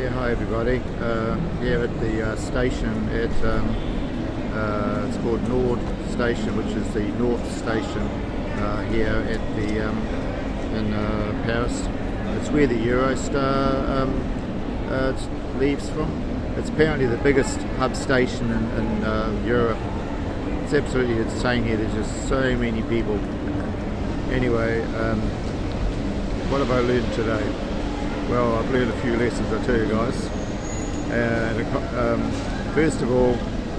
Yeah, hi everybody. Here at the station it's called Nord Station, which is the North Station here at the in Paris. It's where the Eurostar leaves from. It's apparently the biggest hub station in Europe. It's absolutely insane here. There's just so many people. Anyway, what have I learned today? Well, I've learned a few lessons, I tell you guys. And first of all,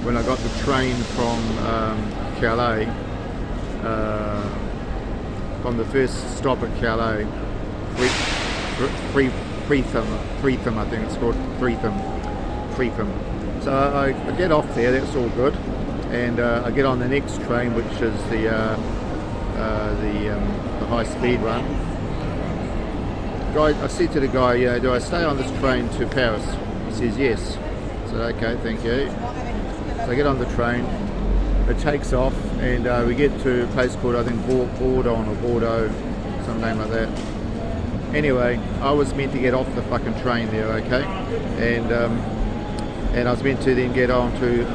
when I got the train from Calais, from the first stop at Calais, Freetham, I think it's called, Freetham. So I get off there, that's all good, and I get on the next train, which is the high-speed one. I said to the guy, do I stay on this train to Paris? He says yes. I said, okay, thank you. So I get on the train, it takes off, and we get to a place called, I think, Bordeaux, some name like that. Anyway, I was meant to get off the fucking train there, okay? And I was meant to then get on to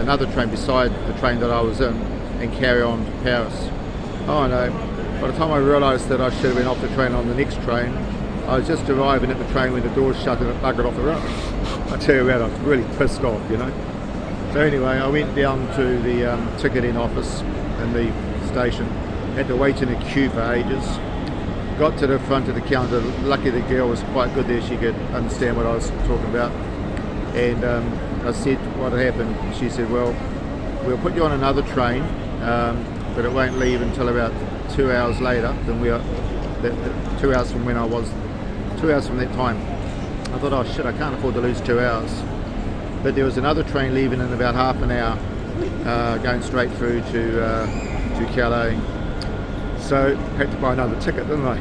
another train beside the train that I was in and carry on to Paris. Oh no. By the time I realised that I should have been off the train on the next train, I was just arriving at the train when the doors shut and it buggered off the road. I tell you what, I was really pissed off, you know. So anyway, I went down to the ticketing office in the station, had to wait in a queue for ages, got to the front of the counter. Lucky the girl was quite good there, she could understand what I was talking about. And I said what had happened. She said, well, we'll put you on another train, but it won't leave until about 2 hours later than 2 hours from when I was, 2 hours from that time. I thought, oh shit, I can't afford to lose 2 hours. But there was another train leaving in about half an hour, going straight through to Calais. So I had to buy another ticket, didn't I?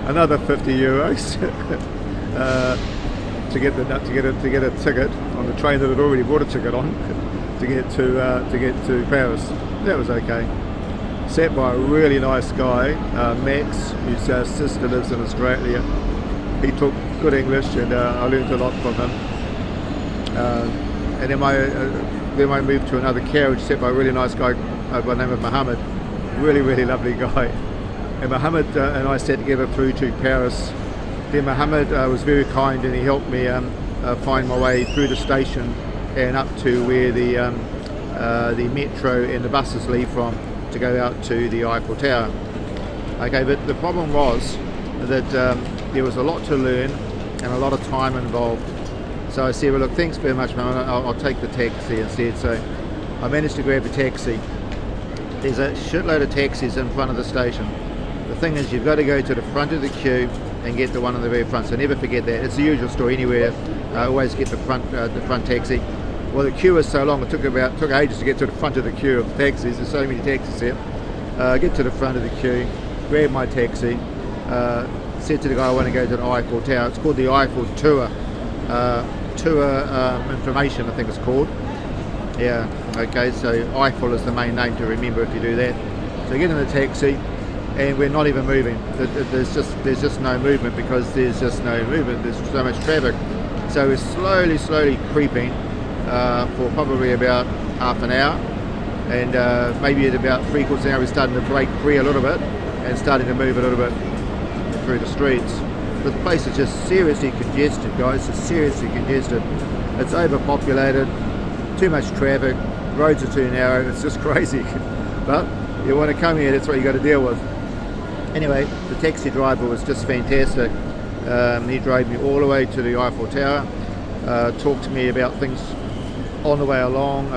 Another 50 euros to get a ticket on the train that had already bought a ticket on to get to Paris. That was okay. Sat by a really nice guy, Max, whose sister lives in Australia. He took good English, and I learned a lot from him. And then I moved to another carriage set by a really nice guy by the name of Mohammed. Really, really lovely guy. And Mohammed and I sat together through to Paris. Then Mohammed was very kind, and he helped me find my way through the station and up to where the metro and the buses leave from, to go out to the Eiffel Tower. Okay, but the problem was that there was a lot to learn and a lot of time involved. So I said, well look, thanks very much, man, I'll take the taxi instead. So I managed to grab a taxi. There's a shitload of taxis in front of the station. The thing is, you've got to go to the front of the queue and get the one on the very front, so never forget that. It's the usual story anywhere. Always get the front taxi. Well, the queue was so long, it took ages to get to the front of the queue of taxis. There's so many taxis here. Get to the front of the queue, grab my taxi, said to the guy, I want to go to the Eiffel Tower. It's called the Eiffel Tour. Information, I think it's called. Yeah, okay, so Eiffel is the main name to remember if you do that. So get in the taxi, and we're not even moving. There's just no movement, because there's just no movement. There's so much traffic. So we're slowly creeping for probably about half an hour, and maybe at about 3/4 of an hour we're starting to break free a little bit and starting to move a little bit through the streets. The place is just seriously congested, guys. It's seriously congested. It's overpopulated, too much traffic, roads are too narrow. It's just crazy. But you want to come here, that's what you got to deal with. Anyway, the taxi driver was just fantastic. He drove me all the way to the Eiffel Tower, talked to me about things on the way along,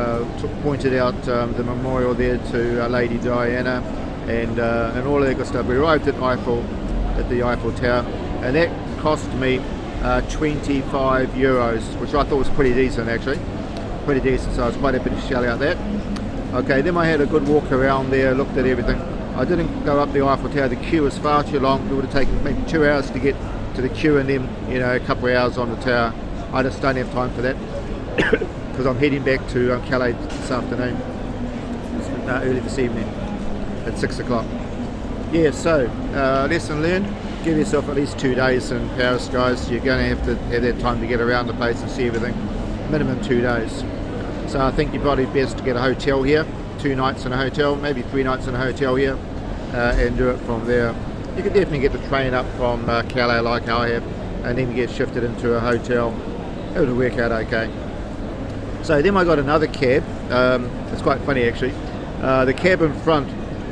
pointed out the memorial there to Lady Diana, and all of that good stuff. We arrived at the Eiffel Tower, and that cost me 25 euros, which I thought was pretty decent actually. Pretty decent, so I was quite happy to shell out that. Okay, then I had a good walk around there, looked at everything. I didn't go up the Eiffel Tower, the queue was far too long. It would have taken maybe 2 hours to get to the queue, and then a couple of hours on the tower. I just don't have time for that, because I'm heading back to Calais this afternoon, early this evening at 6 o'clock. Yeah, so lesson learned. give yourself at least 2 days in Paris, guys. You're going to have that time to get around the place and see everything. Minimum 2 days. So I think you're probably best to get a hotel here, 2 nights in a hotel, maybe 3 nights in a hotel here, and do it from there. You can definitely get the train up from Calais like how I have, and then get shifted into a hotel. It'll work out okay. So then I got another cab. It's quite funny actually. The cab in front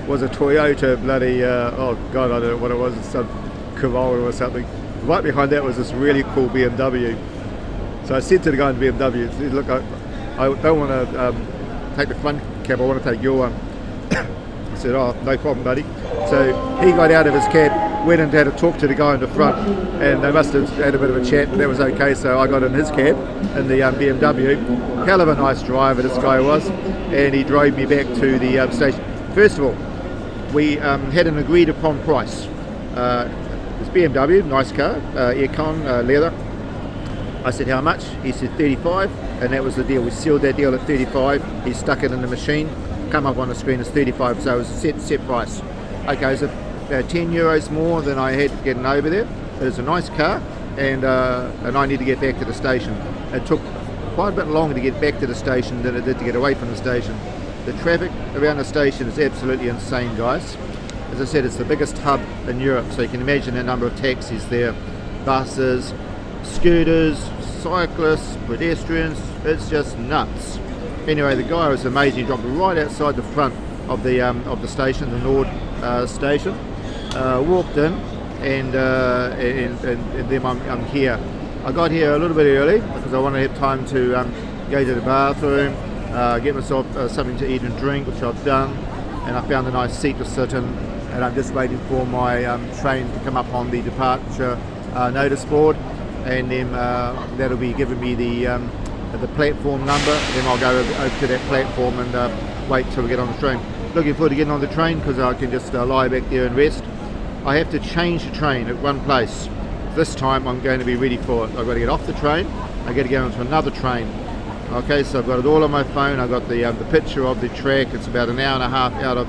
was a Toyota bloody, oh god, I don't know what it was, some Corolla or something. Right behind that was this really cool BMW. So I said to the guy in the BMW, look, I don't want to take the front cab, I want to take your one. He said, oh, no problem, buddy. So he got out of his cab, went and had a talk to the guy in the front, and they must have had a bit of a chat, and that was okay. So I got in his cab, in the BMW. Hell of a nice driver this guy was, and he drove me back to the station. First of all, we had an agreed upon price. This BMW, nice car, aircon, leather. I said, how much? He said 35, and that was the deal. We sealed that deal at 35. He stuck it in the machine, come up on the screen as 35, so it was a set price. Okay, so 10 euros more than I had getting over there. It was a nice car, and I need to get back to the station. It took quite a bit longer to get back to the station than it did to get away from the station. The traffic around the station is absolutely insane, guys. As I said, it's the biggest hub in Europe, so you can imagine the number of taxis there, buses, scooters, cyclists, pedestrians. It's just nuts. Anyway, the guy was amazing. He dropped me right outside the front of the station, the Nord station. Walked in, and then I'm here. I got here a little bit early because I wanted to have time to go to the bathroom, get myself something to eat and drink, which I've done, and I found a nice seat to sit in, and I'm just waiting for my train to come up on the departure notice board, and then that'll be giving me the platform number. Then I'll go over to that platform and wait till we get on the train. Looking forward to getting on the train because I can just lie back there and rest. I have to change the train at one place. This time I'm going to be ready for it. I've got to get off the train, I've got to get onto another train. Okay, so I've got it all on my phone. I've got the picture of the track. It's about an hour and a half out of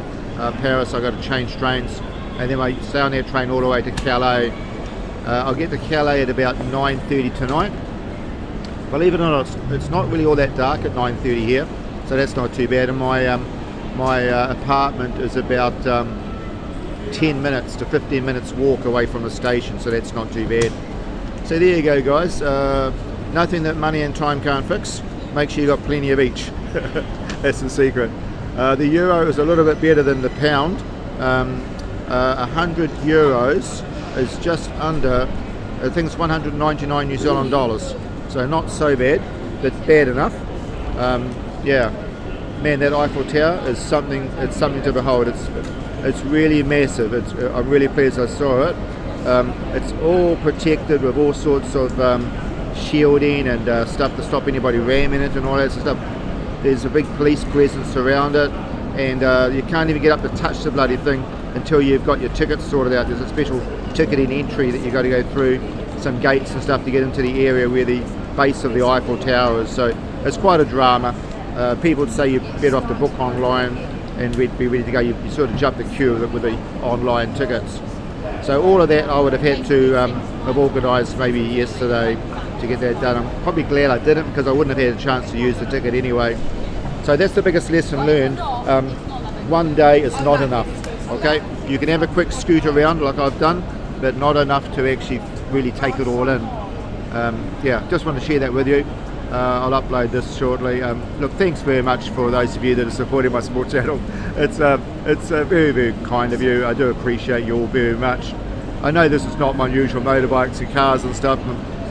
Paris. I've got to change trains, and then I stay on that train all the way to Calais. I'll get to Calais at about 9:30 tonight. Believe it or not, it's not really all that dark at 9:30 here, so that's not too bad. And my apartment is about 10 minutes to 15 minutes walk away from the station, so that's not too bad. So there you go, guys. Nothing that money and time can't fix. Make sure you got plenty of each. That's the secret. The euro is a little bit better than the pound. 100 euros is just under, I think it's 199 New Zealand dollars. So not so bad, but bad enough. Yeah, man, that Eiffel Tower is something. It's something to behold. It's really massive. I'm really pleased I saw it. It's all protected with all sorts of shielding and stuff to stop anybody ramming it and all that sort of stuff. There's a big police presence around it, and you can't even get up to touch the bloody thing until you've got your tickets sorted out. There's a special ticketing entry that you've got to go through, some gates and stuff to get into the area where the base of the Eiffel Tower is. So it's quite a drama. People would say you're better off to book online and we'd be ready to go. You sort of jump the queue with the online tickets. So all of that I would have had to have organised maybe yesterday to get that done. I'm probably glad I didn't, because I wouldn't have had a chance to use the ticket anyway. So that's the biggest lesson learned. One day is not enough. Okay, you can have a quick scoot around like I've done, but not enough to actually really take it all in. Yeah, just want to share that with you. I'll upload this shortly. Look, thanks very much for those of you that are supporting my small channel. It's very, very kind of you. I do appreciate you all very much. I know this is not my usual motorbikes and cars and stuff.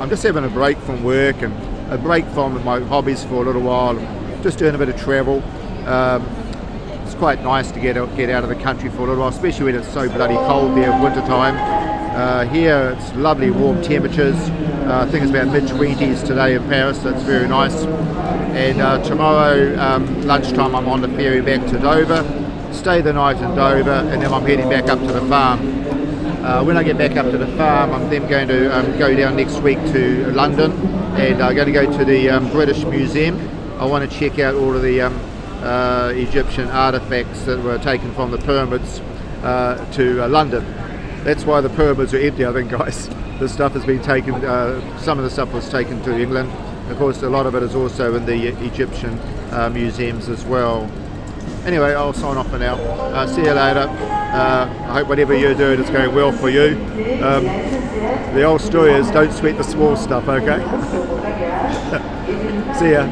I'm just having a break from work and a break from my hobbies for a little while. Just doing a bit of travel. It's quite nice to get out of the country for a little while, especially when it's so bloody cold there in winter time. Here it's lovely warm temperatures. I think it's about mid-20s today in Paris, so it's very nice. And tomorrow lunchtime I'm on the ferry back to Dover, stay the night in Dover, and then I'm heading back up to the farm. When I get back up to the farm, I'm then going to go down next week to London, and I'm going to go to the British Museum. I want to check out all of the Egyptian artifacts that were taken from the pyramids to London. That's why the pyramids are empty, I think, guys. The stuff has been taken, some of the stuff was taken to England. Of course, a lot of it is also in the Egyptian museums as well. Anyway, I'll sign off for now. See you later. I hope whatever you're doing is going well for you. The old story is don't sweat the small stuff, okay? See ya.